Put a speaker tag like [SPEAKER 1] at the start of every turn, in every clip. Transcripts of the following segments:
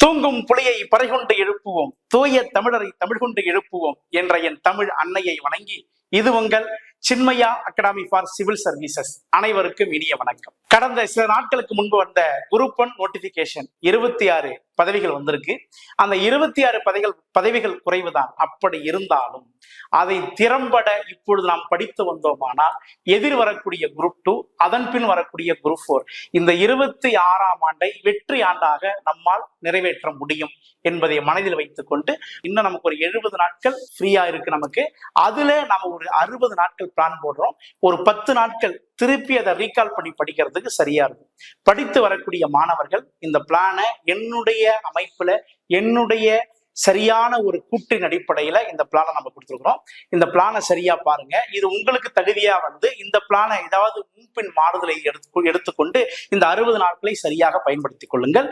[SPEAKER 1] தூங்கும் புலியை பறைகொண்டு எழுப்புவோம், தூய தமிழரை தமிழ் கொண்டு எழுப்புவோம் என்ற என் தமிழ் அன்னையை வணங்கி இது உங்கள் Chinmaya academy for civil services. அனைவருக்கும் இனிய வணக்கம். கடந்த சில நாட்களுக்கு முன்பு வந்த குரூப் 1 நோட்டிபிகேஷன் 26 பதவிகள் வந்திருக்கு. அந்த 26 பதவிகள் குறைவுதான். அப்படி இருந்தாலும் அதை திறம்பட இப்பொழுது நாம் படித்து வந்தோமானால் எதிர் வரக்கூடிய குரூப் 2, அதன் பின் வரக்கூடிய குரூப் 4, இந்த 26ஆம் ஆண்டை வெற்றி ஆண்டாக நம்மால் நிறைவேற்ற முடியும் என்பதை மனதில் வைத்துக் கொண்டு இன்னும் நமக்கு ஒரு 70 நாட்கள் ஃப்ரீயா இருக்கு. நமக்கு அதுல நம்ம ஒரு 60 நாட்கள் பிளான் போடுறோம். ஒரு 10 நாட்கள் திருப்பி அதை ரீகால் பண்ணி படிக்கிறதுக்கு சரியா இருக்கும். படித்து வரக்கூடிய மாணவர்கள் இந்த பிளானை என்னுடைய அமைப்புல என்னுடைய சரியான ஒரு கூட்டின் அடிப்படையில இந்த பிளானை நம்ம கொடுத்துருக்கிறோம். இந்த பிளானை சரியா பாருங்க. இது உங்களுக்கு தகுதியா இந்த பிளானை ஏதாவது முன்பின் மாறுதலை எடுத்துக்கொண்டு இந்த 60 நாட்களை சரியாக பயன்படுத்திக் கொள்ளுங்கள்.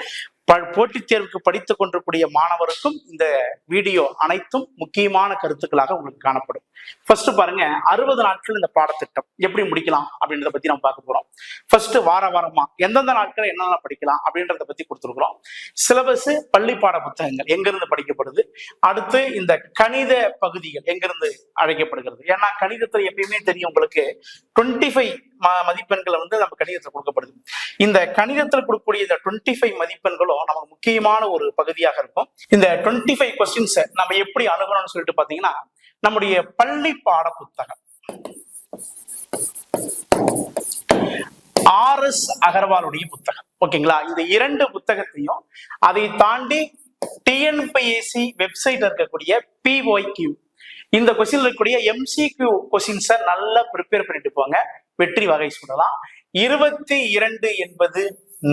[SPEAKER 1] போட்டித் தேர்வுக்கு படித்துக் கொண்டிருக்கூடிய மாணவருக்கும் இந்த வீடியோ அனைத்தும் முக்கியமான கருத்துக்களாக உங்களுக்கு காணப்படும். ஃபர்ஸ்ட் பாருங்க, 60 நாட்கள் இந்த பாடத்திட்டம் எப்படி முடிக்கலாம் அப்படின்றத பத்தி நம்ம பார்க்க போறோம். ஃபர்ஸ்ட் வாரமா எந்தெந்த நாட்கள் என்னென்ன படிக்கலாம் அப்படின்றத பத்தி கொடுத்துருக்கிறோம். சிலபஸ் பள்ளி பாட புத்தகங்கள் எங்கிருந்து படிக்கப்படுது, அடுத்து இந்த கணித பகுதிகள் எங்கிருந்து அழைக்கப்படுகிறது. ஏன்னா கணிதத்தில் எப்பயுமே தெரியும் உங்களுக்கு 25 மதிப்பெண்கள் நம்ம கணிதத்தில் கொடுக்கப்படுது. இந்த கணிதத்தில் கொடுக்கக்கூடிய இந்த 25 மதிப்பெண்களும் நமக்கு முக்கியமான ஒரு பகுதியாக இருக்கும். இந்த 25 கொஸ்டின்ஸ் நம்ம எப்படி அணுகணும்னு சொல்லிட்டு பாத்தீங்கன்னா, நம்முடைய பள்ளி பாட புத்தகம் RS அகர்வாலுடைய புத்தகம், ஓகேங்களா? இந்த 2 புத்தகத்தையும் அதை தாண்டி TNPSC வெப்சைட்ல இருக்கக்கூடிய PYQ இந்த கொஸ்டின் இருக்கக்கூடிய MCQ கொஸ்டின்ஸை நல்லா ப்ரிப்பேர் பண்ணிட்டு போங்க. வெற்றி வகை சொல்லலாம். 22 என்பது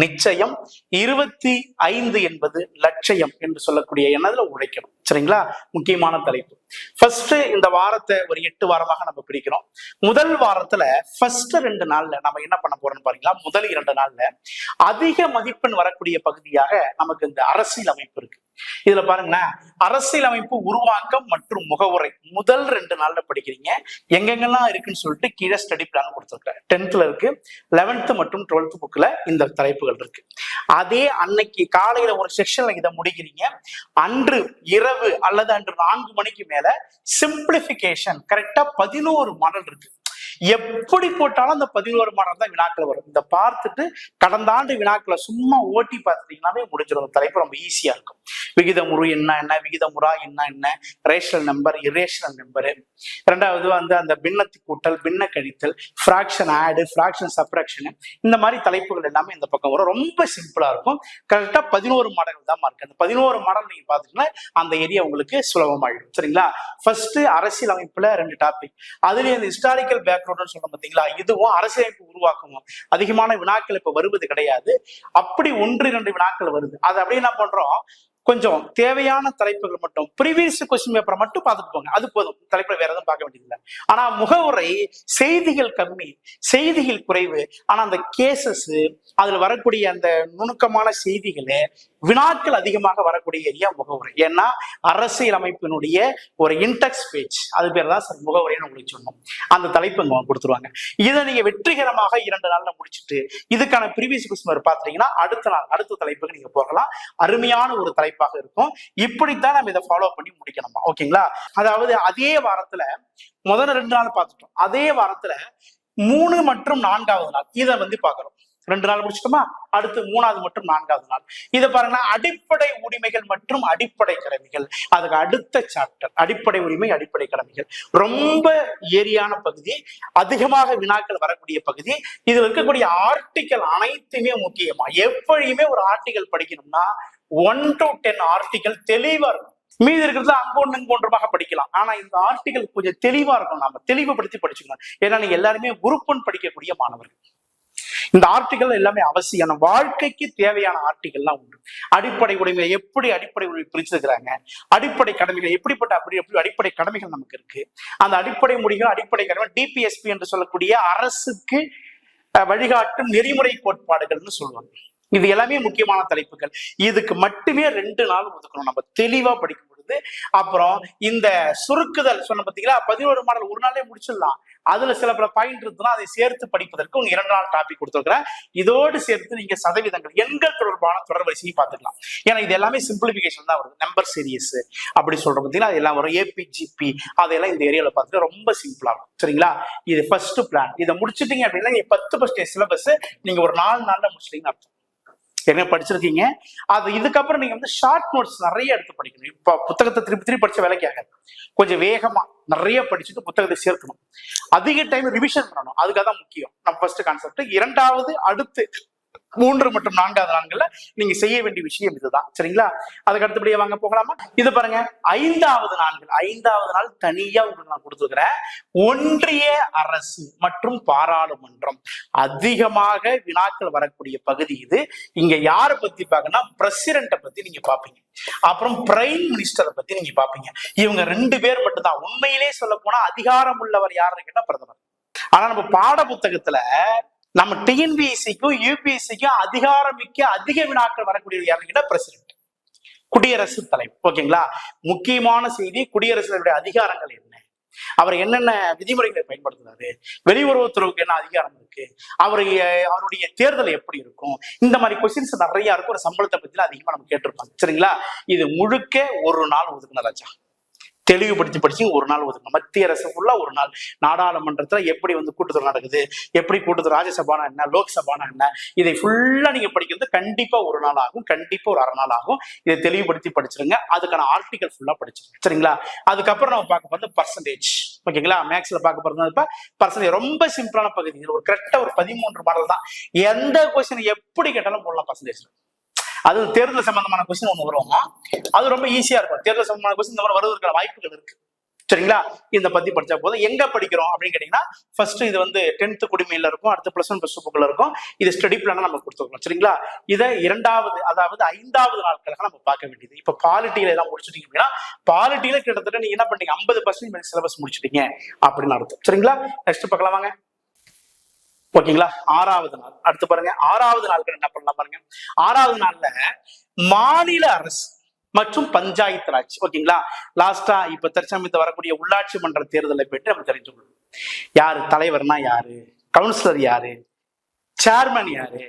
[SPEAKER 1] நிச்சயம், 25 என்பது லட்சியம் என்று சொல்லக்கூடிய எண்ணத்துல உழைக்கணும். சரிங்களா? முக்கியமான தலைப்பு. ஃபர்ஸ்ட் இந்த வாரத்தை ஒரு 8 வாரமாக நம்ம பிரிக்கிறோம். முதல் வாரத்துல ஃபர்ஸ்ட் 2 நாள்ல நம்ம என்ன பண்ண போறோம்னு பாருங்களா. முதல் 2 நாள்ல அதிக மதிப்பெண் வரக்கூடிய பகுதியாக நமக்கு இந்த அரசியல் அமைப்பு இருக்கு. இதுல பாருங்களேன், அரசியல் அமைப்பு உருவாக்கம் மற்றும் முகவுரை முதல் 2 நாள்ல படிக்கிறீங்க. எங்கெங்கெல்லாம் இருக்குன்னு சொல்லிட்டு கீழே ஸ்டடி பிளான் கொடுத்துருக்கேன். 10th இருக்கு, 11th மற்றும் 12th புக்ல இந்த தலைப்புகள் இருக்கு. அதே அன்னைக்கு காலையில ஒரு செக்ஷன்ல இதை முடிக்கிறீங்க. அன்று இரவு அல்லது அன்று 4 மணிக்கு மேல சிம்பிளிபிகேஷன் கரெக்டா 11 மாடல் இருக்கு. எப்படி போட்டாலும் அந்த 11 மாடல் தான் வினாக்கள் வரும். இந்த பார்த்துட்டு கடந்த ஆண்டு வினாக்களை சும்மா ஓட்டி பார்த்துட்டீங்கன்னாவே முடிஞ்சிடும். தலைப்பு ரொம்ப ஈஸியா இருக்கும். விகிதமுறு என்ன, விகிதமுறா என்ன, ரேஷனல் நம்பர், இரேஷனல் நம்பர், ரெண்டாவது அந்த பின்னத்தி கூட்டல், பின்ன கழித்தல், ஃபிராக்ஷன் ஆடு, ஃபிராக்ஷன் சப்ராக்ஷன், இந்த மாதிரி தலைப்புகள் எல்லாமே இந்த பக்கம் வரும். ரொம்ப சிம்பிளா இருக்கும். கரெக்டா 11 மாடல்கள் தான் இருக்கு. அந்த 11 மாடல் நீங்க பாத்தீங்கன்னா அந்த ஏரியா உங்களுக்கு சுலபமாயிடும். சரிங்களா? ஃபர்ஸ்ட் அரசியல் அமைப்புல 2 டாபிக். அதுலயே இந்த ஹிஸ்டாரிக்கல் பேக்ரவுண்ட் சொல்றோம் பாத்தீங்களா, இதுவும் அரசியலமைப்பு உருவாக்கமும் அதிகமான வினாக்கள் இப்ப வருவது கிடையாது. அப்படி 1-2 வினாக்கள் வருது. அது அப்படியே என்ன பண்றோம், கொஞ்சம் தேவையான தலைப்புகள் மட்டும் ப்ரீவியஸ் கொஸ்டின் பேப்பரை மட்டும் பார்த்துட்டு போங்க. அது போதும். தலைப்புல வேற எதுவும் பார்க்க வேண்டியதில்லை. ஆனா முகவுரை செய்திகள் கம்மி, செய்திகள் குறைவு. ஆனா அந்த கேசஸ், அதுல வரக்கூடிய அந்த நுணுக்கமான செய்திகள், வினாக்கள் அதிகமாக வரக்கூடிய ஏரியா முகவுரை. ஏன்னா அரசியல் அமைப்பினுடைய ஒரு இன்டெக்ஸ் பேஜ், அது பேர் தான் சார் முகவுரைன்னு உங்களுக்கு சொன்னோம். அந்த தலைப்பு இங்க கொடுத்துருவாங்க. இதை நீங்க வெற்றிகரமாக 2 நாள்ல முடிச்சுட்டு இதுக்கான ப்ரீவியஸ் கொஸ்டின் பார்த்தீங்கன்னா அடுத்த தலைப்புக்கு நீங்க போகலாம். அருமையான ஒரு தலைப்பாக இருக்கும். இப்படித்தான் நம்ம இதை ஃபாலோ பண்ணி முடிக்கணுமா, ஓகேங்களா? அதாவது அதே வாரத்துல முதல் 2 நாள் பார்த்துட்டோம். அதே வாரத்துல 3 மற்றும் 4வது நாள் இதை பார்க்கிறோம். 2 நாள் முடிச்சிட்டோமா? அடுத்து 3வது மற்றும் 4வது நாள் இதை பாருங்க. அடிப்படை உரிமைகள் மற்றும் அடிப்படை கடமைகள், அதுக்கு அடுத்த சாப்டர். அடிப்படை உரிமை, அடிப்படை கடமைகள் ரொம்ப ஏரியான பகுதி, அதிகமாக வினாக்கள் வரக்கூடிய பகுதி. இதுல இருக்கக்கூடிய ஆர்டிக்கல் அனைத்துமே முக்கியமா. எப்பயுமே ஒரு ஆர்டிக்கல் படிக்கணும்னா 1 to 10 ஆர்டிக்கல் தெளிவா இருக்கும். மீதி இருக்கிறது அங்கொன்றுமாக படிக்கலாம். ஆனா இந்த ஆர்டிக்கல் கொஞ்சம் தெளிவா இருக்கும். நாம தெளிவுபடுத்தி படிச்சுக்கணும். ஏன்னா நீங்க எல்லாருமே குரூப் 1 படிக்கக்கூடிய மாணவர்கள். இந்த ஆர்டிகல் எல்லாமே அவசியம். வாழ்க்கைக்கு தேவையான ஆர்டிகல்லாம் உண்டு. அடிப்படை உரிமை எப்படி அடிப்படை உரிமை பிரிச்சிருக்கிறாங்க, அடிப்படை கடமைகள் எப்படிப்பட்ட எப்படி அடிப்படை கடமைகள் நமக்கு இருக்கு, அந்த அடிப்படை முடிகள், அடிப்படை கடமை, DPSP என்று சொல்லக்கூடிய அரசுக்கு வழிகாட்டும் நெறிமுறை கோட்பாடுகள்னு சொல்லுவாங்க. இது எல்லாமே முக்கியமான தலைப்புகள். இதுக்கு மட்டுமே 2 நாள் ஒதுக்கணும். நம்ம தெளிவா படிக்கும் பொழுது வருது. அப்புறம் இந்த சுருக்குதல் சொன்ன பார்த்தீங்களா, 11 மாடல் ஒரு நாளே முடிச்சிடலாம். அதுல சில பல பாயிண்ட் இருக்குன்னா அதை சேர்த்து படிப்பதற்கு உங்க 2 நாள் டாபிக் கொடுத்துருக்கிறேன். இதோடு சேர்த்து நீங்க சதவீதங்கள் எண்கள் தொடர்பான தொடர்வரிசையை பார்த்துக்கலாம். ஏன்னா இது எல்லாமே சிம்பிளிபிகேஷன் தான் வருது. நம்பர் சீரியஸ் அப்படி சொல்ற பார்த்தீங்கன்னா அது எல்லாம் வரும். ஏபிஜிபி அதெல்லாம் இந்த ஏரியாவில் பார்த்துட்டு ரொம்ப சிம்பிளா இருக்கும். சரிங்களா, இது ஃபர்ஸ்ட் பிளான். இதை முடிச்சிட்டீங்க அப்படின்னா நீங்க 10 சிலபஸ் நீங்க ஒரு 4 நாள்ல முடிச்சிட்டீங்கன்னு அர்த்தம். என்ன படிச்சிருக்கீங்க. அது இதுக்கப்புறம் நீங்க வந்து ஷார்ட் நோட்ஸ் நிறைய எடுத்து படிக்கணும். இப்ப புத்தகத்தை திருப்பி படிச்ச வேலைக்கு ஆகாது. கொஞ்சம் வேகமா நிறைய படிச்சுட்டு புத்தகத்தை சேர்க்கணும். அதிக டைம் ரிவிஷன் பண்ணணும். அதுக்காக தான் முக்கியம் நம்ம ஃபர்ஸ்ட் கான்செப்ட். இரண்டாவது அடுத்து 3 மற்றும் 4வது நாட்கள்ல நீங்க செய்ய வேண்டிய விஷயம் இதுதான். சரிங்களா, அதுக்கு அடுத்தபடியே வாங்க போகலாமா. இது பாருங்க 5வது நாட்கள். 5வது நாள் தனியா உங்களுக்கு நான் கொடுத்துருக்கிறேன். ஒன்றிய அரசு மற்றும் பாராளுமன்றம் அதிகமாக வினாக்கள் வரக்கூடிய பகுதி இது. இங்க யாரை பத்தி பாக்கன்னா பிரசிடென்ட்டை பத்தி நீங்க பாப்பீங்க. அப்புறம் பிரைம் மினிஸ்டரை பத்தி நீங்க பாப்பீங்க. இவங்க 2 பேர் மட்டும்தான். உண்மையிலே சொல்ல போனா அதிகாரம் உள்ளவர் யாருன்னு கேட்டா பிரதமர். ஆனா நம்ம பாட புத்தகத்துல நம்ம டிஎன்பிஎஸ்சிக்கும் யூபிஎஸ்சிக்கும் அதிகாரமிக்க அதிக வினாக்கள் வரக்கூடியது யாருன்னு கேட்டா பிரசிடென்ட், குடியரசுத் தலைவர். ஓகேங்களா, முக்கியமான செய்தி குடியரசுத் தலைவருடைய அதிகாரங்கள் என்ன, அவர் என்னென்ன விதிமுறைகளை பயன்படுத்துறாரு, வெளியுறவுத்துறைக்கு என்ன அதிகாரம் இருக்கு, அவருடைய தேர்தல் எப்படி இருக்கும், இந்த மாதிரி கொஸ்டின்ஸ் நிறைய இருக்கும். ஒரு சம்பளத்தை பத்தி அதிகமா நம்ம கேட்டிருப்பாங்க. சரிங்களா, இது முழுக்க ஒரு நாள் ஒதுக்கணும் ராஜா. தெளிவுபடுத்தி படிச்சு ஒரு நாள் ஒதுக்கணும். மத்திய அரசு ஃபுல்லா ஒரு நாள். நாடாளுமன்றத்துல எப்படி வந்து கூட்டத்தொடர் நடக்குது, எப்படி கூட்டத்தொடர், ராஜ்யசபானா என்ன, லோக்சபானா என்ன, இதை ஃபுல்லா நீங்க படிக்கிறது கண்டிப்பா ஒரு நாள் ஆகும். கண்டிப்பா ஒரு அரை நாள் ஆகும். இதை தெளிவுபடுத்தி படிச்சிருங்க. அதுக்கான ஆர்டிகல் ஃபுல்லா படிச்சிருங்க. சரிங்களா, அதுக்கப்புறம் நம்ம பார்க்க போறது பர்சன்டேஜ். ஓகேங்களா, மேக்ஸ்ல பார்க்க போறது பர்சன்டேஜ் ரொம்ப சிம்பிளான பகுதி. இது ஒரு கரெக்டா ஒரு 13 மாடல் தான். எந்த கொஸ்டின் எப்படி கேட்டாலும் போடலாம் பர்சன்டேஜ். அது தேர்தல் சம்பந்தமான கொஸ்டின் ஒண்ணு வரும். அது ரொம்ப ஈஸியா இருக்கும். தேர்தல் சம்பந்தமான கொஸ்டின் இந்த மாதிரி வருவதற்கான வாய்ப்புகள் இருக்கு. சரிங்களா, இந்த பத்தி படிச்சா போதும். எங்க படிக்கிறோம் அப்படின்னு கேட்டீங்கன்னா ஃபர்ஸ்ட் இது வந்து 10th குடிமையில இருக்கும். அடுத்து +1 +2 இருக்கும். இது ஸ்டடி பிளான நம்ம கொடுத்துருக்கோம். சரிங்களா, இதை 2வது அதாவது 5வது நாட்களாக நம்ம பார்க்க வேண்டியது. இப்ப பாலிட்டியில எல்லாம் முடிச்சுட்டீங்க அப்படின்னா பாலிட்டியில கிட்டத்தட்ட நீங்க என்ன பண்ணீங்க 50% சிலபஸ் முடிச்சுட்டீங்க அப்படின்னு அர்த்தம். சரிங்களா, நெக்ஸ்ட் பார்க்கலாம் வாங்க. ஓகேங்களா, 6வது நாள். அடுத்து பாருங்க 6வது நாட்கள் என்ன பண்ணலாம் பாருங்க. 6வது நாள்ல மாநில அரசு மற்றும் பஞ்சாயத்து ராஜ். ஓகேங்களா, லாஸ்டா இப்ப தற்சமயத்தை வரக்கூடிய உள்ளாட்சி மன்ற தேர்தலை பற்றி நம்ம தெரிஞ்சுக்கணும். யாரு தலைவர்னா யாரு, கவுன்சிலர் யாரு, சேர்மன் யாரு,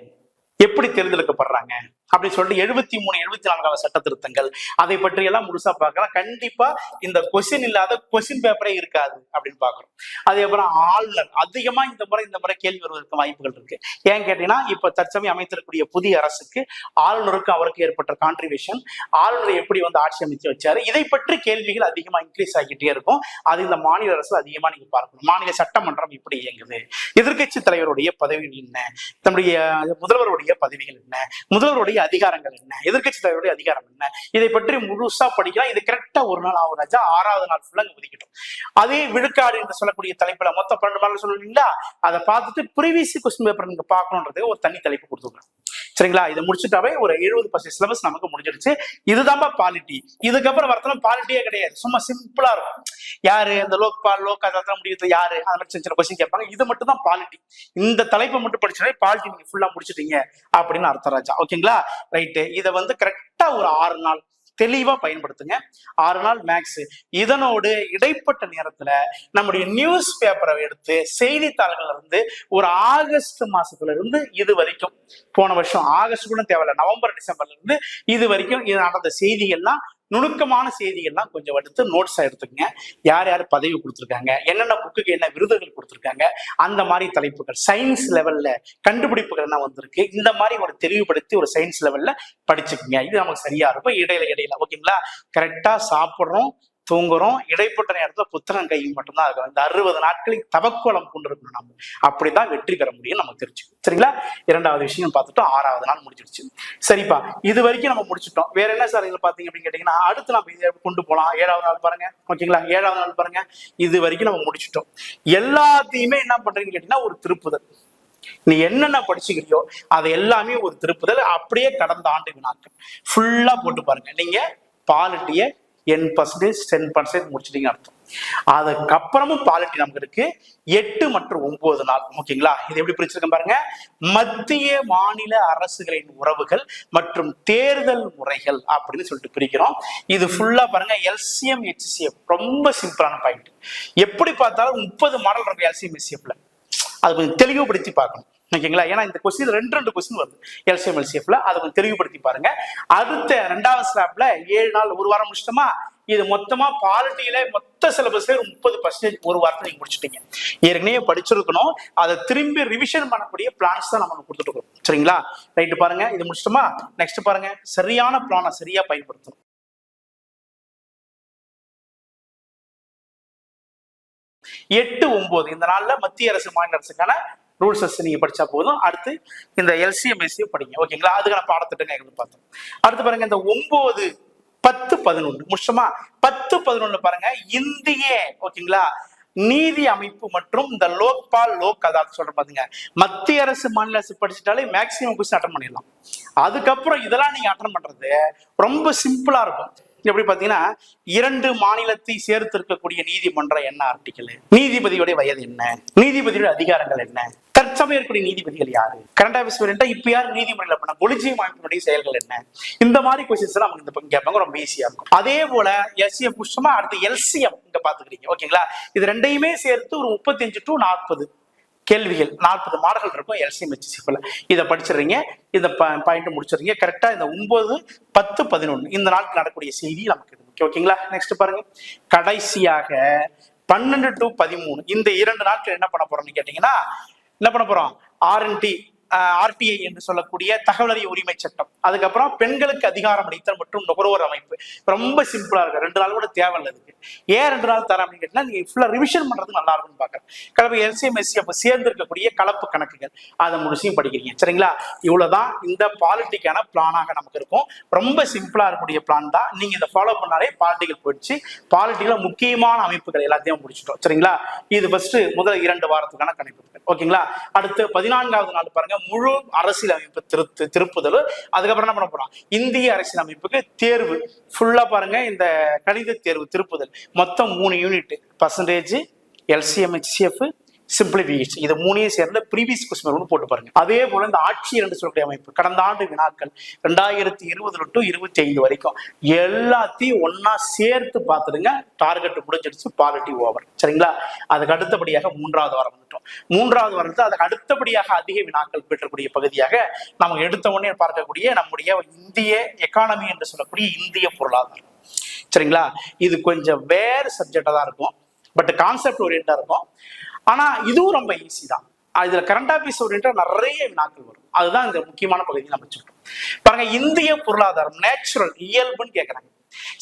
[SPEAKER 1] எப்படி தேர்ந்தெடுக்கப்படுறாங்க அப்படின்னு சொல்லிட்டு 73, 74வது சட்ட திருத்தங்கள் அதை பற்றி எல்லாம் முழுசா பார்க்கலாம். கண்டிப்பா இந்த கொஸ்டின் இல்லாத கொஸ்டின் பேப்பரே இருக்காது அப்படின்னு பாக்குறோம். அதே அப்புறம் ஆளுநர் அதிகமா இந்த முறை கேள்வி வருவதற்கு வாய்ப்புகள் இருக்கு. ஏன் கேட்டீங்கன்னா இப்ப தற்சமயம் அமைத்திருக்கக்கூடிய புதிய அரசுக்கு ஆளுநருக்கு அவருக்கு ஏற்பட்ட கான்ட்ரிபியூஷன், ஆளுநரை எப்படி வந்து ஆட்சி அமைச்சு வச்சாரு, இதை பற்றி கேள்விகள் அதிகமா இன்க்ரீஸ் ஆகிட்டே இருக்கும். அது இந்த மாநில அரசு அதிகமா நீங்க பார்க்கணும். மாநில சட்டமன்றம் எப்படி இயங்குது, எதிர்கட்சி தலைவருடைய பதவிகள் என்ன, நம்முடைய முதல்வருடைய பதவிகள் என்ன, முதல்வருடைய அதிகாரங்கள் என்ன, எதிர்கட்சி தலைவருடைய அதிகாரம் என்ன, இதை பற்றி முழுசா படிக்கலாம். இது கரெக்டா ஒரு நாள் ஆகும் ராஜா. 6வது நாள் ஃபுல்லா ஒதுக்கிட்டோம். அதே விழுக்காடு என்று சொல்லக்கூடிய தலைப்புல மொத்தம் 12 மாடல் சொல்லுவீங்களா, அதை பார்த்துட்டு ப்ரீவியஸ் கொஸ்டின் பேப்பர் நீங்க பார்க்கணுன்றது ஒரு தனி தலைப்பு கொடுத்துருக்கோம். சரிங்களா, இதை முடிச்சுட்டாவே ஒரு 70% சிலபஸ் நமக்கு முடிஞ்சிருச்சு. இதுதான் பாலிட்டி. இதுக்கப்புறம் வரத்தெல்லாம் பாலிட்டியே கிடையாது. சும்மா சிம்பிளா இருக்கும். யாரு இந்த லோக்பால் லோக் முடியுது யாரு, அந்த மாதிரி சின்ன கொஸ்டின் கேட்பாங்க. இது மட்டும் தான் பாலிட்டி. இந்த தலைப்பை மட்டும் படிச்சாலே பாலிட்டி நீங்க ஃபுல்லா முடிச்சிட்டீங்க அப்படின்னு அர்த்தம் ராஜா. ஓகேங்களா, ரைட்டு. இதை வந்து கரெக்டா ஒரு 6 நாள் தெளிவா பயன்படுத்துங்க. 6 நாள் மேக்ஸ். இதனோடு இடைப்பட்ட நேரத்துல நம்முடைய நியூஸ் பேப்பரை எடுத்து செய்தித்தாள்கள் இருந்து ஒரு ஆகஸ்ட் மாசத்துல இருந்து இது வரைக்கும், போன வருஷம் ஆகஸ்ட் கூட தேவையில்ல, நவம்பர் டிசம்பர்ல இருந்து இது வரைக்கும் இது நடந்த செய்திகள்லாம், நுணுக்கமான செய்திகள்லாம் கொஞ்சம் எடுத்து நோட்ஸா எடுத்துக்கங்க. யார் யார் பதவி கொடுத்துருக்காங்க, என்னென்ன புக்குக்கு என்ன விருதுகள் கொடுத்துருக்காங்க, அந்த மாதிரி தலைப்புகள், சயின்ஸ் லெவல்ல கண்டுபிடிப்புகள் என்ன வந்திருக்கு, இந்த மாதிரி ஒரு தெளிவுபடுத்தி ஒரு சயின்ஸ் லெவல்ல படிச்சுக்கோங்க. இது நமக்கு சரியா இருக்கும். இடையில ஓகேங்களா, கரெக்டா சாப்பிட்றோம், தூங்குறோம், இடைப்பட்ட நேரத்துல புத்தகம் கையும் மட்டும்தான் இருக்கும். இந்த 60 நாட்களுக்கு தவக்கோலம் கொண்டு இருக்கணும். நம்ம அப்படிதான் வெற்றி பெற முடியும் நம்ம தெரிஞ்சுக்கணும். சரிங்களா, 2வது விஷயம் பார்த்துட்டோம். 6வது நாள் முடிஞ்சிடுச்சு. சரிப்பா, இது வரைக்கும் நம்ம முடிச்சுட்டோம். வேற என்ன சார் இதுல பாத்தீங்க அப்படின்னு கேட்டீங்கன்னா அடுத்து நம்ம இதை கொண்டு போலாம். 7வது நாள் பாருங்க. ஓகேங்களா, 7வது நாள் பாருங்க. இது வரைக்கும் நம்ம முடிச்சுட்டோம். எல்லாத்தையுமே என்ன பண்றீங்கன்னு கேட்டீங்கன்னா ஒரு திருப்புதல். நீ என்னென்ன படிச்சுக்கிறியோ அது எல்லாமே ஒரு திருப்புதல். அப்படியே கடந்த ஆண்டு வினாக்கள் ஃபுல்லா போட்டு பாருங்க. நீங்க பாலிட்டிய 10% 10% முடிச்சிட்டீங்க அர்த்தம். அதுக்கப்புறமும் பாலிட்டி நமக்கு இருக்கு 8 மற்றும் 9 நாள். ஓகேங்களா, இது எப்படி பிரிச்சிருக்கேன் பாருங்க. மத்திய மாநில அரசுகளின் உறவுகள் மற்றும் தேர்தல் முறைகள் அப்படின்னு சொல்லிட்டு பிரிக்கிறோம். இது ஃபுல்லா பாருங்க எல்சிஎம் HCF, ரொம்ப சிம்பிளான பாயிண்ட். எப்படி பார்த்தாலும் 30 மாடல் இருக்கு எல்சிஎம் HCFல, அது கொஞ்சம் தெளிவுபடுத்தி பார்க்கணும். ஓகேங்களா, ஏன்னா இந்த கொஸ்டின் ரெண்டு கொஸ்டின் வருது எல்சிஎம் HCFல, அதை கொஞ்சம் தெளிவுபடுத்தி பாருங்க. அடுத்த 2வது ஸ்லாப்ல 7 நாள், ஒரு வாரம் முடிச்சிட்டோமா. இது மொத்தமா பாலிட்டியில மொத்த சிலபஸ்ல 30% ஒரு வாரத்தை நீங்க முடிச்சுட்டீங்க. ஏற்கனவே படிச்சிருக்கணும், அதை திரும்பி ரிவிஷன் பண்ணக்கூடிய பிளான்ஸ் தான் நம்ம கொடுத்துட்டு இருக்கோம். சரிங்களா, ரைட்டு பாருங்க, இது முடிச்சிட்டோமா. நெக்ஸ்ட் பாருங்க, சரியான பிளானை சரியா பயன்படுத்தணும். 8, 9 இந்த நாள்ல மத்திய அரசு மாநில அரசுக்கான ரூல்ஸ் நீங்க படிச்சா போதும். அடுத்து இந்த எல்சிஎம் HCF படிங்க. ஓகேங்களா, அதுக்கான பாடத்திட்டங்கள் பார்த்தோம். அடுத்து பாருங்க, இந்த 9, 10, 11 முடிச்சோமா. 10, 11 பாருங்க, இந்திய ஓகேங்களா நீதி அமைப்பு மற்றும் இந்த லோக்பால் லோக் அதாலத் சொல்ற பாத்தீங்க. மத்திய அரசு மாநில அரசு படிச்சுட்டாலே மேக்சிமம் கொஸ்டின் அட்டன் பண்ணிடலாம். அதுக்கப்புறம் இதெல்லாம் நீங்க அட்டன் பண்றது ரொம்ப சிம்பிளா இருக்கும். எப்படி பாத்தீங்கன்னா, 2 மாநிலத்தை சேர்த்து இருக்கக்கூடிய நீதிமன்றம் என்ன ஆர்டிக்கல், நீதிபதியுடைய வயது என்ன, நீதிபதியுடைய அதிகாரங்கள் என்ன, தற்சமயம் இருக்கக்கூடிய நீதிபதிகள் யாரு, கரண்ட் அஃபேர்ஸ் இப்ப யார் நீதிமன்றம் பண்ண கொலிஜியம் அமைப்பினுடைய செயல்கள் என்ன, இந்த மாதிரி கொஸ்டின்ஸ் எல்லாம் நமக்கு இந்த பக்கம் கேட்பாங்க, ரொம்ப ஈஸியா இருக்கும். அதே போல HCF புஷ்டமா அடுத்து LCM இங்க பாத்துக்கிறீங்க. ஓகேங்களா, இது ரெண்டையுமே சேர்த்து ஒரு 35 to 40 கேள்விகள், 40 மாடல்கள் இருக்கும் எல்சிஎம் HCFல. இதை படிச்சிடுறீங்க, இந்த பாயிண்ட் முடிச்சிடுறீங்க. கரெக்டா இந்த 9, 10, 11 இந்த நாட்கள் நடக்கூடிய செய்தி நமக்கு இருக்கு. ஓகேங்களா, நெக்ஸ்ட் பாருங்க. கடைசியாக 12 to 13 இந்த 2 நாட்கள் என்ன பண்ண போறோம்னு கேட்டீங்கன்னா, என்ன பண்ண போறோம், RTI என்று சொல்லக்கூடிய தகவல் அறிய உரிமை சட்டம், அதுக்கப்புறம் பெண்களுக்கு அதிகாரம் அளித்தல் மற்றும் நுகர்வோர் அமைப்பு. ரொம்ப சிம்பிளா இருக்கு, 2 நாள் கூட தேவையில்லை இதுக்கு. ஏன் 2 நாள் தரேன் அப்படின்னு கேட்டீங்கன்னா, நீங்க ஃபுல்லா ரிவிஷன் பண்றது நல்லா இருக்கும்னு பாக்குறேன். கலப்பு எல்சிஎம் HCF சேர்ந்து இருக்கக்கூடிய கலப்பு கணக்குகள், அதை முடிச்சும் படிக்கிறீங்க. சரிங்களா, இவ்வளவுதான் இந்த பாலிட்டிக்கான பிளானாக நமக்கு இருக்கும். ரொம்ப சிம்பிளா இருக்கக்கூடிய பிளான் தான். நீங்க இதை ஃபாலோ பண்ணாலே பாலிட்டிகள் போயிடுச்சு. பாலிட்டியில முக்கியமான அமைப்புகள் எல்லாத்தையும் முடிச்சிட்டோம். சரிங்களா, இது ஃபர்ஸ்ட் முதல் 2 வாரத்துக்கான கணிப்புகள். ஓகேங்களா, அடுத்து 14வது நாள் பாருங்க, முழு அரசியல் அமைப்பு திருப்புதல். அதுக்கப்புறம் என்ன பண்ண போறோம், இந்திய அரசியல் அமைப்புக்கு தேர்வு ஃபுல்லா பாருங்க, இந்த கணித தேர்வு திருப்புதல். மொத்தம் 3 unit, percentage, LCM HCF, simplification. இது 3ஐயும் சேர்ந்த ப்ரீவியஸ் கொஸ்டின் போட்டு பாருங்க. அதே போல இந்த ஆட்சியர் என்று சொல்லக்கூடிய அமைப்பு கடந்த ஆண்டு வினாக்கள் 2020 to 25 வரைக்கும் எல்லாத்தையும் ஒன்னா சேர்த்து பார்த்துடுங்க. டார்கெட் முடிஞ்சிடுச்சு, பாலிட்டி ஓவர். சரிங்களா, அதுக்கு அடுத்தபடியாக 3வது வாரம் வந்துட்டோம். 3வது வாரத்தில் அதுக்கு அடுத்தபடியாக அதிக வினாக்கள் பெற்றக்கூடிய பகுதியாக நமக்கு எடுத்த உடனே பார்க்கக்கூடிய நம்முடைய இந்திய எக்கானமி என்று சொல்லக்கூடிய இந்திய பொருளாதாரம். சரிங்களா, இது கொஞ்சம் வேற சப்ஜெக்டா தான் இருக்கும், பட் கான்செப்ட் ஓரியன்டா இருக்கும். ஆனா இதுவும் ரொம்ப ஈஸி தான். இதுல கரண்ட் அஃபேர்ஸ் ஓரியன்டா நிறைய வினாக்கள் வரும். அதுதான் இந்த முக்கியமான பகுதி நம்ம சொல்றோம். பாருங்க, இந்திய பொருளாதாரம் நேச்சுரல் இயல்புன்னு கேட்கறாங்க.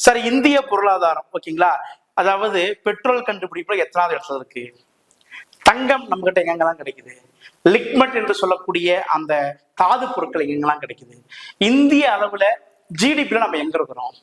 [SPEAKER 1] சரி, இந்திய பொருளாதாரம் ஓகேங்களா, அதாவது பெட்ரோல் கண்டுபிடிப்புல எத்தனாவது இடத்துல இருக்கு, தங்கம் நம்ம கிட்ட எங்கெங்கெல்லாம் கிடைக்குது, லிக்மெட் என்று சொல்லக்கூடிய அந்த தாது பொருட்கள் எங்கெங்கெல்லாம் கிடைக்குது, இந்திய அளவுல ஜிடிபில நம்ம எங்க இருக்கிறோம்,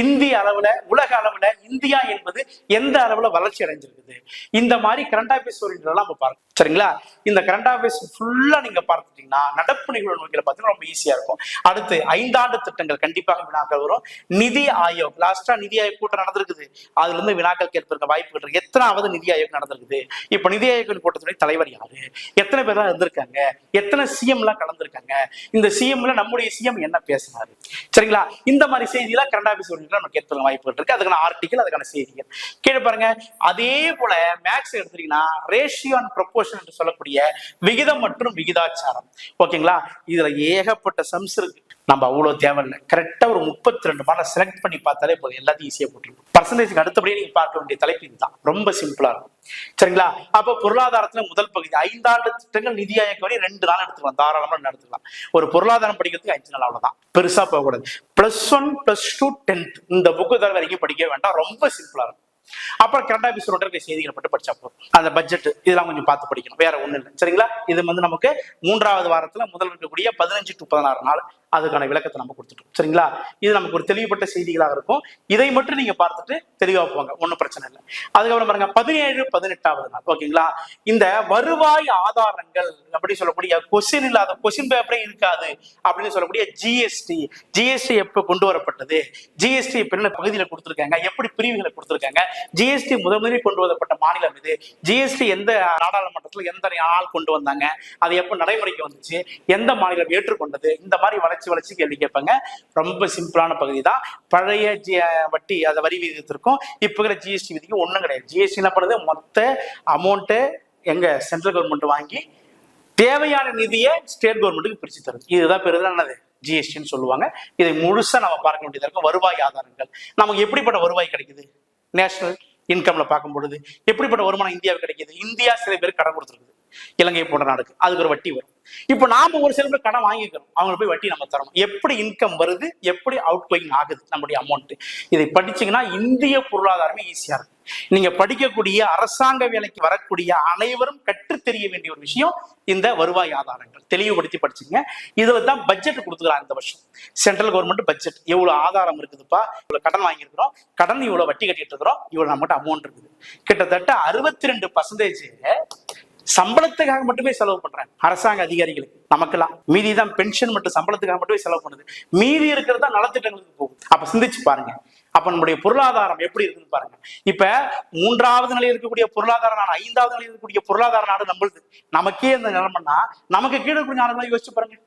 [SPEAKER 1] இந்திய அளவுல உலக அளவுல இந்தியா என்பது எந்த அளவுல வளர்ச்சி அடைஞ்சிருக்குது, இந்த மாதிரி கரண்ட் அஃபேர்ஸ் ஓரியன்டா நம்ம பார்க்கணும். சரிங்களா, இந்த கரண்ட் அஃபேர்ஸ் ஃபுல்லா நீங்க பார்த்துட்டீங்கன்னா நடப்பு நிகழ்வு நோக்கில பார்த்தீங்கன்னா ரொம்ப ஈஸியா இருக்கும். அடுத்து 5 ஆண்டு திட்டங்கள் கண்டிப்பாக வினாக்கள் வரும். நிதி ஆயோக், லாஸ்டா நிதி ஆயோக் கூட்டம் நடந்திருக்குது, அதுல இருந்து வினாக்கள் கேட்பதற்கு வாய்ப்புகள் இருக்கு. எத்தனாவது நிதி ஆயோக் நடந்திருக்குது, இப்ப நிதி ஆயோக் கூட்டத்துடைய தலைவர் யாரு, எத்தனை பேர் தான் இருந்திருக்காங்க, எத்தனை சிஎம் எல்லாம் கலந்துருக்காங்க, இந்த சிஎம்ல நம்முடைய சிஎம் என்ன பேசினாரு. சரிங்களா, இந்த மாதிரி செய்தியெல்லாம் கரண்ட் அஃபேர்ஸ் நம்ம கேட்பதற்கு வாய்ப்புகள் இருக்கு. அதுக்கான ஆர்டிகல், அதுக்கான செய்திகள் கீழே பாருங்க. அதே போல மேக்ஸ் எடுத்தீங்கன்னா ரேஷியோ அண்ட் ப்ரொபோர்ஷன் என்று சொல்லக்கூடிய விகிதம் மற்றும் விகிதாச்சாரம். ஓகேங்களா, இதுல ஏகப்பட்ட சம்ஸ் இருக்கு, நம்ம அவ்வளவு தேவையில்லை. கரெக்டா ஒரு 32 மாடல் செலக்ட் பண்ணி பார்த்தாலே போதும், எல்லாத்தையும் ஈஸியா போட்டுருக்கும். பர்சன்டேஜ்க்கு அடுத்தபடியே நீங்க பார்க்க வேண்டிய தலைப்பு இதுதான், ரொம்ப சிம்பிளா இருக்கும். சரிங்களா, அப்ப பொருளாதாரத்துல முதல் பகுதி 5 ஆண்டு திட்டங்கள் நிதி ஆயோக் வரை 2 நாள் எடுத்துக்கலாம், தாராளமா நடத்துக்கலாம். ஒரு பொருளாதாரம் படிக்கிறதுக்கு 5 நாள், அவ்வளவுதான், பெருசா போகக்கூடாது. +1, +2, 10th இந்த புக்கு தர வரைக்கும் படிக்க வேண்டாம், ரொம்ப சிம்பிளா இருக்கும். அப்புறம் கரண்ட் அஃபேர்ஸ் ஓரியன்டா செய்திகளை மட்டும் படிச்சா போதும். அந்த பட்ஜெட் இதெல்லாம் கொஞ்சம் பார்த்து படிக்கணும், வேற ஒண்ணு இல்லை. சரிங்களா, இது நமக்கு 3வது வாரத்துல முதல் இருக்கக்கூடிய 15 to 16 நாள் அதுக்கான விளக்கத்தை நம்ம கொடுத்துட்டோம். சரிங்களா? இது நமக்கு ஒரு தெளிவுபட்ட செய்திகளாக இருக்கும். இதை மட்டும் நீங்க பார்த்துட்டு தெளிவா போங்க, ஒன்றும் பிரச்சனை இல்லை. அதுக்கப்புறம் பாருங்க 17, 18வது நாள். ஓகேங்களா? இந்த வருவாய் ஆதாரங்கள் அப்படி சொல்லக்கூடிய கொஸ்டின் இல்லாத, கொஸ்டின் பேப்பரே இருக்காது அப்படின்னு சொல்லக்கூடிய ஜிஎஸ்டி எப்ப கொண்டு வரப்பட்டது, ஜிஎஸ்டி இப்ப என்ன பகுதியில் கொடுத்துருக்காங்க, எப்படி பிரிவுகளை கொடுத்துருக்காங்க, ஜிஎஸ்டி முதலில் கொண்டு வரப்பட்ட மாநிலம் இது, ஜிஎஸ்டி எந்த நாடாளுமன்றத்தில் எந்த நாள் கொண்டு வந்தாங்க, அது எப்ப நடைமுறைக்கு வந்துச்சு, எந்த மாநிலம் ஏற்றுக்கொண்டது, இந்த மாதிரி வளர்ச்சி கேள்வி கேட்பாங்க. ரொம்ப சிம்பிளான பகுதி தான். பழைய வட்டி அந்த வரி விகிதத்திற்கும் இப்ப இருக்கிற ஜிஎஸ்டி விதிக்கும் ஒண்ணும் கிடையாது. ஜிஎஸ்டி என்ன பண்ணுறது, மொத்த அமௌண்ட்டு எங்க சென்ட்ரல் கவர்மெண்ட் வாங்கி தேவையான நிதியை ஸ்டேட் கவர்மெண்ட்டுக்கு பிரிச்சு தருது. இதுதான் பெருதானது ஜிஎஸ்டின்னு சொல்லுவாங்க. இதை முழுசா நம்ம பார்க்க வேண்டியதா இருக்கும். வருவாய் ஆதாரங்கள் நமக்கு எப்படிப்பட்ட வருவாய் கிடைக்குது, நேஷனல் இன்கம்ல பார்க்கும் பொழுது எப்படிப்பட்ட வருமானம் இந்தியாவுக்கு கிடைக்குது. இந்தியா சில பேர் கடன் கொடுத்துருக்குது, இலங்கை போன்ற நாடுக்கு, அதுக்கு ஒரு வட்டி வரும். இப்ப நாம ஒரு சில பேர் கடன் வாங்கிக்கிறோம், அவங்களுக்கு போய் வட்டி நம்ம தரணும். எப்படி இன்கம் வருது, எப்படி அவுட் கோயிங் ஆகுது நம்முடைய அமௌண்ட், இதை படிச்சீங்கன்னா இந்திய பொருளாதாரமே ஈஸியா இருக்கும். நீங்க படிக்கக்கூடிய அரசாங்க வேலைக்கு வரக்கூடிய அனைவரும் கற்றுத் தெரிய வேண்டிய ஒரு விஷயம் இந்த வருவாய் ஆதாரங்கள். தெளிவுபடுத்தி படிச்சுங்க. இதுல தான் பட்ஜெட் கொடுத்துக்கிறாங்க இந்த வருஷம். சென்ட்ரல் கவர்மெண்ட் பட்ஜெட் எவ்வளவு ஆதாரம் இருக்குதுப்பா, இவ்வளவு கடன் வாங்கியிருக்கிறோம், கடன் இவ்வளவு வட்டி கட்டிட்டு இருக்கிறோம், இவ்வளவு நம்மகிட்ட அமௌண்ட் இருக்குது. கிட்டத்தட்ட 62% சம்பளத்துக்காக மட்டுமே செலவு பண்றாங்க அரசாங்க அதிகாரிகளுக்கு. நமக்கெல்லாம் மீதி தான் பென்ஷன் மற்றும் சம்பளத்துக்காக மட்டுமே செலவு பண்ணுது. மீதி இருக்கிறது தான் நலத்திட்டங்களுக்கு போகும். அப்ப சிந்திச்சு பாருங்க, அப்ப நம்முடைய பொருளாதாரம் எப்படி இருக்குன்னு பாருங்க. இப்ப 3வது நிலையில் இருக்கக்கூடிய பொருளாதார நாடு, 5வது நிலையில் இருக்கக்கூடிய பொருளாதார நாடு நம்மளுது. நமக்கே இந்த நிலைமைன்னா நமக்கு கீழே கூடிய நாடுகளை யோசிச்சு பாருங்க.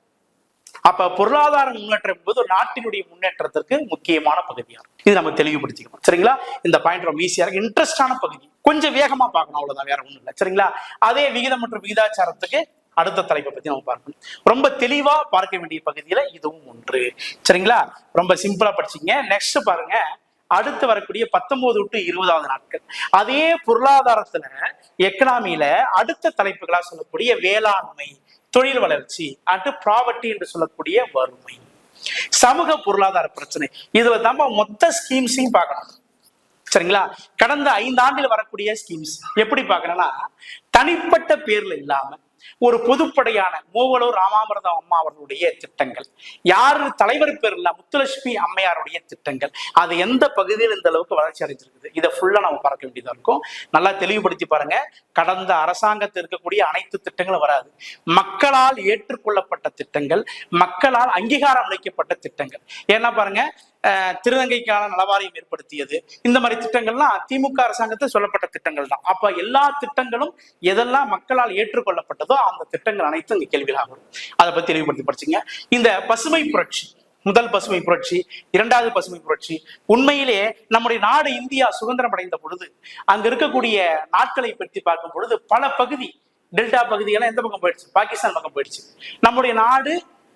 [SPEAKER 1] அப்ப பொருளாதார முன்னேற்றம் என்பது ஒரு நாட்டினுடைய முன்னேற்றத்திற்கு முக்கியமான பகுதியா இருக்கும். இது நம்ம தெளிவுபடுத்திக்கணும். சரிங்களா? இந்த பாயிண்ட் ரொம்ப ஈஸியா இருக்கு, இன்ட்ரெஸ்டான பகுதி. கொஞ்சம் வேகமா பார்க்கணும், அவ்வளவுதான், வேற ஒண்ணும் இல்லை. சரிங்களா? அதே விகிதம் மற்றும் விகிதாச்சாரத்துக்கு அடுத்த தலைப்பை பத்தி நம்ம பார்க்கணும். ரொம்ப தெளிவா பார்க்க வேண்டிய பகுதியில இதுவும் ஒன்று. சரிங்களா? ரொம்ப சிம்பிளா படிச்சீங்க. நெக்ஸ்ட் பாருங்க, அடுத்து வரக்கூடிய 19 to 20வது நாட்கள். அதே பொருளாதாரத்துல எக்கனாமியில அடுத்த தலைப்புகளா சொல்லக்கூடிய வேளாண்மை, தொழில் வளர்ச்சி, அண்டு ப்ராவர்ட்டி என்று சொல்லக்கூடிய வறுமை, சமூக பொருளாதார பிரச்சனை. இதுல நம்ம மொத்த ஸ்கீம்ஸையும் பார்க்கணும். சரிங்களா? கடந்த 5 ஆண்டுகள் வரக்கூடிய ஸ்கீம்ஸ் எப்படி பார்க்கணும்னா, தனிப்பட்ட பேர்ல இல்லாம ஒரு பொதுப்படையான மூவலூர் ராமாமிர்தம் அம்மா அவர்களுடைய திட்டங்கள், யாரு தலைவர் பேர் இல்ல முத்துலட்சுமி அம்மையாருடைய திட்டங்கள், அது எந்த பகுதியில் இந்த அளவுக்கு வளர்ச்சி அடைஞ்சிருக்குது, இதை ஃபுல்லா நம்ம பார்க்க வேண்டியதா இருக்கும். நல்லா தெளிவுபடுத்தி பாருங்க. கடந்த அரசாங்கத்தில் இருக்கக்கூடிய அனைத்து திட்டங்களும் வராது. மக்களால் ஏற்றுக்கொள்ளப்பட்ட திட்டங்கள், மக்களால் அங்கீகாரம் அளிக்கப்பட்ட திட்டங்கள். ஏன்னா பாருங்க, திருநங்கைக்கான நலவாரியம் ஏற்படுத்தியது, இந்த மாதிரி திட்டங்கள்லாம் திமுக அரசாங்கத்தில் சொல்லப்பட்ட திட்டங்கள் தான். அப்ப எல்லா திட்டங்களும் எதெல்லாம் மக்களால் ஏற்றுக்கொள்ளப்பட்டதோ அந்த திட்டங்கள் அனைத்தும் இங்க கேள்விகளாக வரும். அதை பத்தி தெளிவுபடுத்தி படிச்சுங்க. இந்த பசுமை புரட்சி, முதல் பசுமை புரட்சி, 2வது பசுமை புரட்சி, உண்மையிலே நம்முடைய நாடு இந்தியா சுதந்திரம் அடைந்த பொழுது அங்க இருக்கக்கூடிய நாட்களை பற்றி பார்க்கும் பொழுது பல பகுதி, டெல்டா பகுதியெல்லாம் எந்த பக்கம் போயிடுச்சு, பாகிஸ்தான் பக்கம் போயிடுச்சு. நம்முடைய நாடு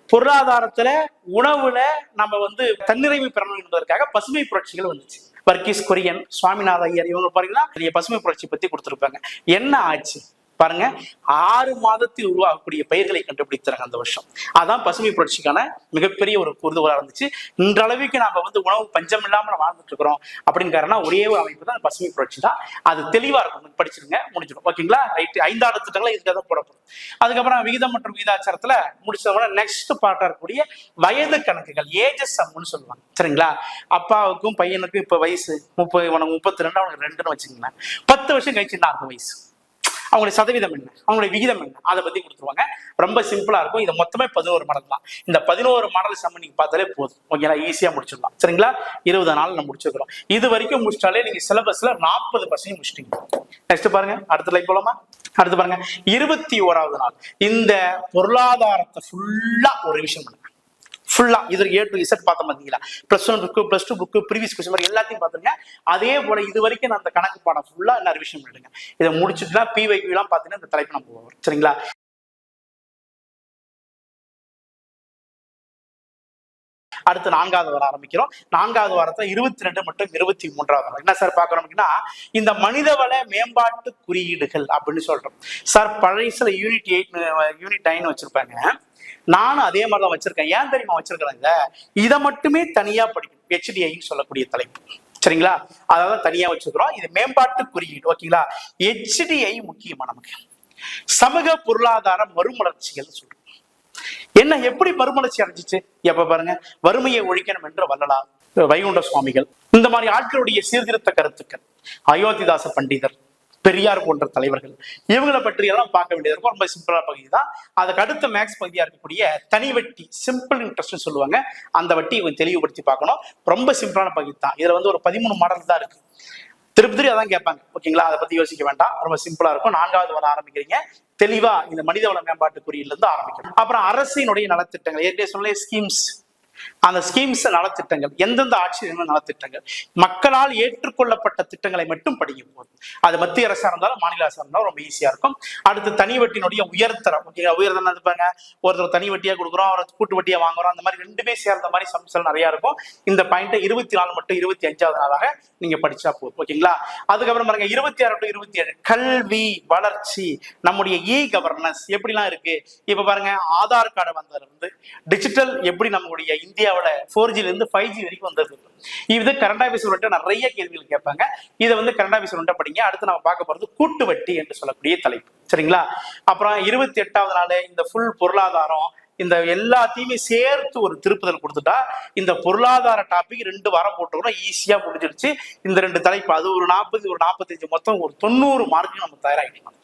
[SPEAKER 1] பொருளாதாரத்துல, உணவுல நம்ம தன்னிறைவு பெறணும் என்பதற்காக பசுமை புரட்சிகள் வந்துச்சு. வர்கீஸ் குரியன், சுவாமிநாத ஐயர், இவங்க பாத்தீங்கன்னா பசுமை புரட்சி பத்தி கொடுத்திருப்பாங்க. என்ன ஆச்சு பாருங்க, 6 மாதத்தில் உருவாகக்கூடிய பயிர்களை கண்டுபிடித்தாங்க அந்த வருஷம். அதான் பசுமை புரட்சிக்கான மிகப்பெரிய ஒரு கூறுதலா இருந்துச்சு. இன்றளவுக்கு நாம உணவு பஞ்சம் இல்லாம நம்ம வாழ்ந்துட்டு இருக்கிறோம் அப்படின்னு காரணம் ஒரே ஒரு அமைப்பு தான் பசுமை புரட்சி தான். அது தெளிவா இருக்கும், படிச்சிருங்க, முடிஞ்சிடும். ஓகேங்களா? ரைட். 5வது திட்டங்களை இதுக்காக தான் போடப்படும். அதுக்கப்புறம் விகிதம் மற்றும் விகிதாச்சாரத்துல முடிச்சவங்க நெக்ஸ்ட் பார்ட்டா இருக்கக்கூடிய வயது கணக்குகள், ஏஜஸ் சம்னு சொல்லுவாங்க. சரிங்களா? அப்பாவுக்கும் பையனுக்கும் இப்ப வயசு 30, உனக்கு 32, அவனுக்கு 2ன்னு வச்சுக்கோங்களேன். 10 வருஷம் கழிச்சு 40 வயசு, அவங்களுடைய சதவீதம் என்ன, அவங்களுடைய விகிதம் என்ன, அதை பத்தி கொடுத்துருவாங்க. ரொம்ப சிம்பிளா இருக்கும். இது மொத்தமே 11 மாடல் தான். இந்த 11 மாடல் சம்ம நீங்க பார்த்தாலே போதும். ஓகேங்களா? ஈஸியா முடிச்சிடலாம். சரிங்களா? 20 நாள் நம்ம முடிச்சிருக்கிறோம். இது வரைக்கும் முடிச்சிட்டாலே நீங்க சிலபஸ்ல 40% முடிச்சிட்டீங்க. நெக்ஸ்ட் பாருங்க, அடுத்த லைக் போலாமா? அடுத்து பாருங்க, 21வது நாள். இந்த பொருளாதாரத்தை ஃபுல்லா ஒரு விஷயம் பண்ணுங்க. ஃபுல்லா இது A to Z பார்த்த பாத்தீங்களா? +1 புக்கு, +2 புக்கு, ப்ரீவியஸ் கொஸ்டின் மாதிரி எல்லாத்தையும் பாத்துருங்க. அதே போல இது வரைக்கும் நான் அந்த கணக்கு பாடம் ஃபுல்லா என்ன ரிவிஷன் பண்ணிடுங்க. இதை முடிச்சுட்டுனா PYQ எல்லாம் பாத்தீங்கன்னா இந்த தலைப்பு நம்ம போவோம். சரிங்களா? அடுத்து 4வது வாரம் ஆரம்பிக்கிறோம். 4வது வாரத்துல 22 மற்றும் 23வது வாரம் என்ன சார் பாக்குறோம் அப்படின்னா, இந்த மனிதவள மேம்பாட்டு குறியீடுகள் அப்படின்னு சொல்றோம் சார். பழைய யூனிட் 9 வச்சிருப்பாங்க. நானும் அதே மாதிரிதான் வச்சிருக்கேன். ஏன் தெரியுமா வச்சிருக்கிறேன்? இதை மட்டுமே தனியா படிக்கணும், HDIன்னு சொல்லக்கூடிய தலைப்பு. சரிங்களா? அதாவது தனியா வச்சிருக்கிறோம். இது மேம்பாட்டு குறியீடு. ஓகேங்களா? HDI முக்கியமா நமக்கு சமூக பொருளாதார மறுமலர்ச்சிகள் சொல்றோம். என்ன எப்படி மறுமலர்ச்சி அடைஞ்சிச்சு? எப்ப பாருங்க, வறுமையை ஒழிக்கணும் என்று வள்ளலார், வைகுண்ட சுவாமிகள், இந்த மாதிரி ஆட்களுடைய சீர்திருத்த கருத்துக்கள், அயோத்திதாச பண்டிதர், பெரியார் போன்ற தலைவர்கள், இவங்களை பற்றி எல்லாம் பார்க்க வேண்டியது இருக்கும். ரொம்ப சிம்பிளா பகுதி தான். அதுக்கு அடுத்த மேக்ஸ் பகுதியா இருக்கக்கூடிய தனி வட்டி, சிம்பிள் இன்ட்ரெஸ்ட் சொல்லுவாங்க, அந்த வட்டி இவங்க தெளிவுபடுத்தி பார்க்கணும். ரொம்ப சிம்பிளான பகுதி தான். இதுல வந்து ஒரு 13 மாடல் தான் இருக்கு. திருப்பி அதான் கேட்பாங்க. ஓகேங்களா, அதை பத்தி யோசிக்க வேண்டாம், ரொம்ப சிம்பிளா இருக்கும். 4வது வர ஆரம்பிக்கிறீங்க, தெளிவா இந்த மனிதவள மேம்பாட்டு குறியில இருந்து ஆரம்பிக்கணும். அப்புறம் அரசினுடைய நலத்திட்டங்கள், ஏற்கனவே சொன்ன ஸ்கீம்ஸ், அந்த ஸ்கீம்ஸ் நலத்திட்டங்கள், எந்தெந்த ஆட்சி நலத்திட்டங்கள், மக்களால் ஏற்றுக்கொள்ளப்பட்ட திட்டங்களை மட்டும் படிக்க போகுது. அது மத்திய அரசா இருந்தாலும் மாநில அரசா இருந்தாலும் ரொம்ப ஈஸியா இருக்கும். அடுத்து தனி வட்டியினுடைய உயர்தரம். உயர்தரம் இருப்பாங்க, ஒருத்தர் தனி வட்டியா கொடுக்குறோம், அவர் கூட்டு வட்டியா வாங்குறோம், அந்த மாதிரி ரெண்டுமே சேர்ந்த மாதிரி சம்சல் நிறைய இருக்கும். இந்த பாயிண்ட் 24 மட்டும் 25வது நாளாக நீங்க படிச்சா போதும். ஓகேங்களா, அதுக்கப்புறம் பாருங்க 26 to 27 கல்வி வளர்ச்சி, நம்முடைய இ கவர்னன்ஸ் எப்படிலாம் இருக்கு. இப்ப பாருங்க, ஆதார் கார்டு வந்ததுல இருந்து டிஜிட்டல் எப்படி நம்மளுடைய இந்தியாவோட 4G இருந்து 5G வரைக்கும் வந்தது. இது கரண்ட் ஆஃபீஸ் நிறைய கேள்விகள் கேட்பாங்க. இதை வந்து கரண்ட் ஆஃபீஸ் படிங்க. அடுத்து நம்ம பார்க்க போறது கூட்டு வட்டி என்று சொல்லக்கூடிய தலைப்பு. சரிங்களா, அப்புறம் 28வது நாள் இந்த ஃபுல் பொருளாதாரம், இந்த எல்லாத்தையுமே சேர்த்து ஒரு திருப்புதல் கொடுத்துட்டா இந்த பொருளாதார டாபிக் 2 வாரம் போட்டோம்னா ஈஸியா முடிஞ்சிருச்சு. இந்த 2 தலைப்பு, அது ஒரு 40 ஒரு 45, மொத்தம் ஒரு 90 மார்க் நம்ம தயாராகிட்டோம்.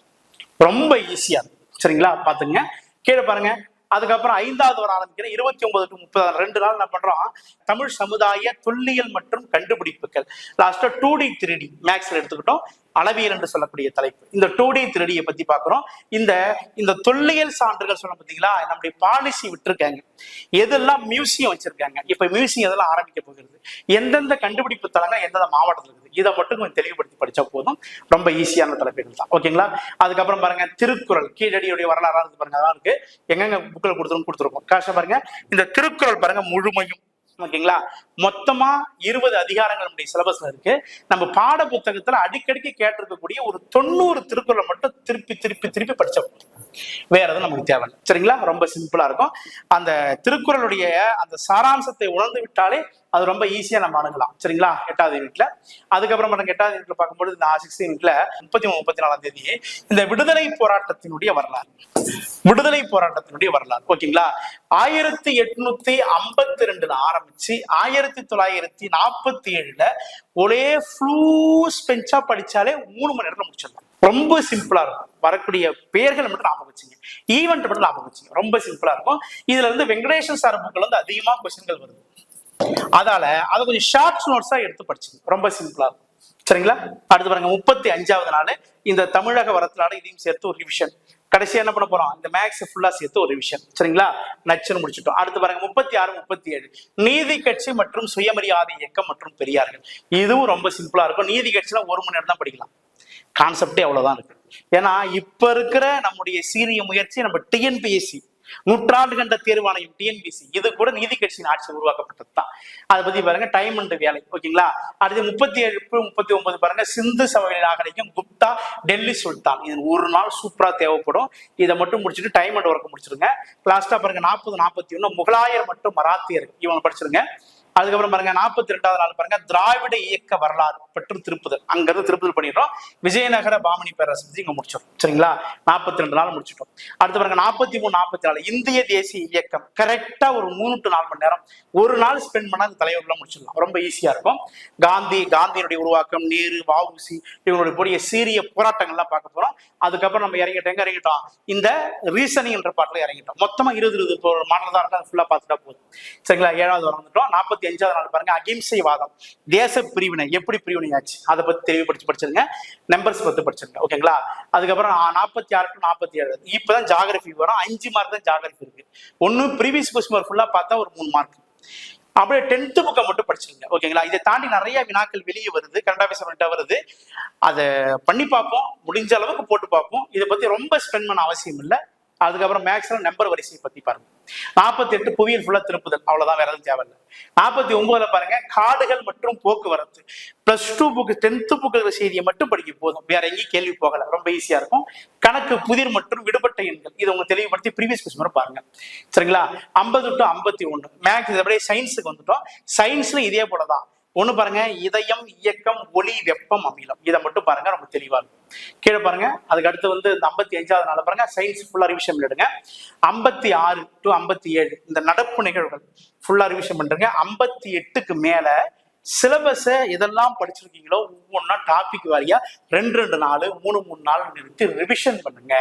[SPEAKER 1] ரொம்ப ஈஸியா இருக்கும். சரிங்களா, பாத்துங்க. கீழே பாருங்க. அதுக்கப்புறம் 5வது வர ஆரம்பிக்கிறேன், 29 to 30 2 நாள் என்ன பண்றோம், தமிழ் சமுதாய தொல்லியல் மற்றும் கண்டுபிடிப்புகள். லாஸ்டா 2D 3D மேக்ஸ்ல எடுத்துக்கிட்டோம், அளவியல் என்று சொல்லக்கூடிய தலைப்பு. இந்த 2D 3D பத்தி பாக்குறோம். இந்த தொல்லியல் சான்றுகள் சொல்ல பார்த்தீங்களா, நம்முடைய பாலிசி விட்டுருக்காங்க, எதெல்லாம் மியூசியம் வச்சிருக்காங்க, இப்ப மியூசியம் எதெல்லாம் ஆரம்பிக்க போகிறது, எந்தெந்த கண்டுபிடிப்பு தலங்கள் எந்தெந்த மாவட்டத்தில் இருக்குது, இதை மட்டும் கொஞ்சம் தெளிவுபடுத்தி படிச்சா போதும். ரொம்ப ஈஸியான தலைப்புகள் தான். ஓகேங்களா, அதுக்கப்புறம் பாருங்க திருக்குறள், கீழடியுடைய வரலாறு பாருங்க, அதான் இருக்கு, எங்கெங்க புக்கில் கொடுத்துருக்கோம். காசை பாருங்க, இந்த திருக்குறள் பாருங்க முழுமையும். ஓகேங்களா, மொத்தமா 20 அதிகாரங்கள் நம்முடைய சிலபஸ்ல இருக்கு. நம்ம பாட புத்தகத்துல அடிக்கடிக்கு கேட்டிருக்கக்கூடிய ஒரு 90 திருக்குறளை மட்டும் திருப்பி திருப்பி திருப்பி படிச்சோம், வேற எதுவும் நமக்கு தேவை. சரிங்களா, ரொம்ப சிம்பிளா இருக்கும். அந்த திருக்குறளுடைய அந்த சாராம்சத்தை உணர்ந்து விட்டாலே அது ரொம்ப ஈஸியா நம்ம அணுகலாம். சரிங்களா, 8வது யூனிட்ல. அதுக்கப்புறம் 8வது யூனிட்ல பார்க்கும்போது இந்த 6th யூனிட்ல 33, 34ஆம் தேதி இந்த விடுதலை போராட்டத்தினுடைய வரலாறு, ஓகேங்களா, 1852 ஆரம்பிச்சு 1947 ஒரே ஃப்ளூஸ் பெஞ்சா படிச்சாலே 3 மணி நேரத்துல முடிச்சிடலாம். ரொம்ப சிம்பிளா இருக்கும். வரக்கூடிய பெயர்களை மட்டும் ஞாபகம் வச்சுங்க, ஈவெண்ட் மட்டும் ஞாபகம் வச்சுங்க, ரொம்ப சிம்பிளா இருக்கும். இதுல இருந்து வெங்கடேசன் சார் புக்ல வந்து அதிகமா கொஸ்டின்கள் வருது, அதால அதை கொஞ்சம் ஷார்ட் நோட்ஸா எடுத்து படிச்சுங்க, ரொம்ப சிம்பிளா இருக்கும். சரிங்களா, அடுத்து பாருங்க 35வது நாள் இந்த தமிழக வரலாறு, இதையும் சேர்த்து ஒரு ரிவிஷன். கடைசியா என்ன பண்ண போறோம், இந்த மேக்ஸ் ஃபுல்லா சேர்த்து ஒரு ரிவிஷன். சரிங்களா, நச்சுன்னு முடிச்சுட்டோம். அடுத்து பாருங்க 36, 37 நீதி கட்சி மற்றும் சுயமரியாதை இயக்கம் மற்றும் பெரியார்கள். இதுவும் ரொம்ப சிம்பிளா இருக்கும். நீதி கட்சியில 1 மணி நேரம் தான் படிக்கலாம், கான்செப்டே அவ்வளவுதான் இருக்கு. ஏன்னா இப்ப இருக்கிற நம்முடைய சீரிய முயற்சி நம்ம டிஎன்பிஎஸ்சி, நூற்றாண்டு கண்ட தேர்வாணையம் டிஎன்பிசி, இது கூட நீதி கட்சியின் ஆட்சி உருவாக்கப்பட்டது தான். அதை பத்தி பாருங்க, டைம் அண்ட் வேலை. ஓகேங்களா, அடுத்து 37, 39 பாருங்க, சிந்து சமவெளி நாகரிகம், குப்தா, டெல்லி சுல்தான். இது ஒரு நாள் சூப்பரா தேவைப்படும். இதை மட்டும் முடிச்சுட்டு டைம் அண்ட் ஒர்க் முடிச்சிருங்க. லாஸ்டா பாருங்க 40, 41 முகலாயர் மற்றும் மராத்தியர், இவங்க படிச்சிருங்க. அதுக்கப்புறம் பாருங்க 42வது நாள் பாருங்க திராவிட இயக்க வரலாறு மற்றும் திருப்புதல், அங்கிருந்து திருப்புதல் பண்ணிடுறோம். விஜயநகர பாமணி பேரரசு பத்தி இங்க முடிச்சிடும். சரிங்களா, 42 நாள் முடிச்சிட்டோம். அடுத்து பாருங்க 43, 44 இந்திய தேசிய இயக்கம். கரெக்டா ஒரு 3 to 4 மணி நேரம் ஒரு நாள் ஸ்பெண்ட் பண்ணா அந்த தலைவர்களை முடிச்சிடலாம், ரொம்ப ஈஸியா இருக்கும். காந்தியினுடைய உருவாக்கம், நேரு, வஉசி இவங்களுடைய கூடிய சீரிய போராட்டங்கள்லாம் பார்க்க போறோம். அதுக்கப்புறம் நம்ம இறங்கிட்டோம் இந்த ரீசனிங் என்ற பாட்டுல இறங்கிட்டோம். மொத்தமா 20 மாடல் தான் இருக்கும், ஃபுல்லா பார்த்துட்டா போதும். சரிங்களா, 7வது வந்துட்டோம். 45வது நாள் பாருங்க அகிம்சைவாதம், தேச பிரிவினை எப்படி பிரிவினையாச்சு அதை பத்தி தெளிவுபடுத்தி படிச்சிருங்க. நம்பர்ஸ் பத்தி படிச்சிருங்க. ஓகேங்களா, அதுக்கப்புறம் 46 to 47 இப்பதான் ஜாகிரபி வரும். 5 மார்க் தான் ஜாகிரபி இருக்கு. ஒன்னு ப்ரீவியஸ் கொஸ்டின் ஃபுல்லா பார்த்தா ஒரு 3 மார்க். அப்படியே 10th புக்கை மட்டும் படிச்சிருங்க. ஓகேங்களா, இதை தாண்டி நிறைய வினாக்கள் வெளியே வருது, கரண்ட் ஆஃபீஸ் வருது, அதை பண்ணி பார்ப்போம், முடிஞ்ச அளவுக்கு போட்டு பார்ப்போம். இதை பத்தி ரொம்ப ஸ்பெண்ட் பண்ண அவசியம் இல்லை. அதுக்கப்புறம் மேக்ஸ்ல நம்பர் வரிசையை பத்தி பாருங்க. 48 புவியியல் ஃபுல்லா திருப்புதல், அவ்வளவுதான், வேற எதுவும் தேவையில்லை. 49 பாருங்க காடுகள் மற்றும் போக்குவரத்து. +2 புக்கு 10th புக்கு செய்தியை மட்டும் படிக்க போதும், வேற எங்கேயும் கேள்வி போகல, ரொம்ப ஈஸியா இருக்கும். கணக்கு, புதிர் மற்றும் விடுபட்ட எண்கள், இதை உங்க தெளிவுபடுத்தி ப்ரீவியஸ் கொஸ்டின் பாருங்க. சரிங்களா, 50 to 51 மேக்ஸ். அப்படியே சயின்ஸுக்கு வந்துட்டோம். சயின்ஸ்ல இதே போலதான் ஒண்ணு பாருங்க, இதயம், இயக்கம், ஒளி, வெப்பம், அமிலம். இதை மட்டும் பாருங்க, ரொம்ப தெளிவா இருக்கும். கீழே பாருங்க, அதுக்கு அடுத்து வந்து இந்த 55வது நாள் பாருங்க, சயின்ஸ் ஃபுல்லா ரிவிஷன் பண்ணிடுங்க. 56 to 57 இந்த நடப்பு நிகழ்வுகள் ஃபுல்லா ரிவிஷன் பண்றீங்க. 58க்கு மேல சிலபஸை எதெல்லாம் படிச்சிருக்கீங்களோ ஒவ்வொன்றா டாபிக் வாரியா 2 நாள் 3 நாள் நிறுத்தி ரிவிஷன் பண்ணுங்க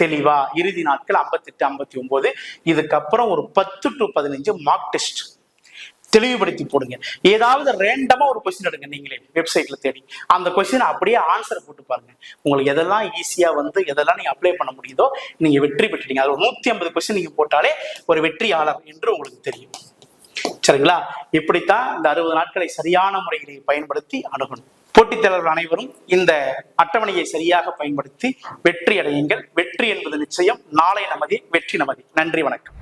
[SPEAKER 1] தெளிவா. இறுதி நாட்கள் 58, 59. இதுக்கப்புறம் ஒரு 10 to 15 மார்க் டெஸ்ட் தெளிவுபடுத்தி போடுங்க. ஏதாவது ரேண்டமா ஒரு கொஸ்டின் எடுங்க, நீங்களே வெப்சைட்ல தேடி அந்த கொஸ்டின் அப்படியே ஆன்சர் போட்டு பாருங்க. உங்களுக்கு எதெல்லாம் ஈஸியா வந்து எதெல்லாம் நீங்க அப்ளை பண்ண முடியுதோ நீங்க வெற்றி பெற்றுட்டீங்க. அது ஒரு 150 கொஸ்டின் நீங்க போட்டாலே ஒரு வெற்றியாளர் என்று உங்களுக்கு தெரியும். சரிங்களா? இப்படித்தான் இந்த 60 நாட்களை சரியான முறைகளை பயன்படுத்தி அணுகணும். போட்டித் தேர்வர்கள் அனைவரும் இந்த அட்டவணையை சரியாக பயன்படுத்தி வெற்றி அடையுங்கள். வெற்றி என்பது நிச்சயம். நாளை நமதே, வெற்றி நமதே. நன்றி, வணக்கம்.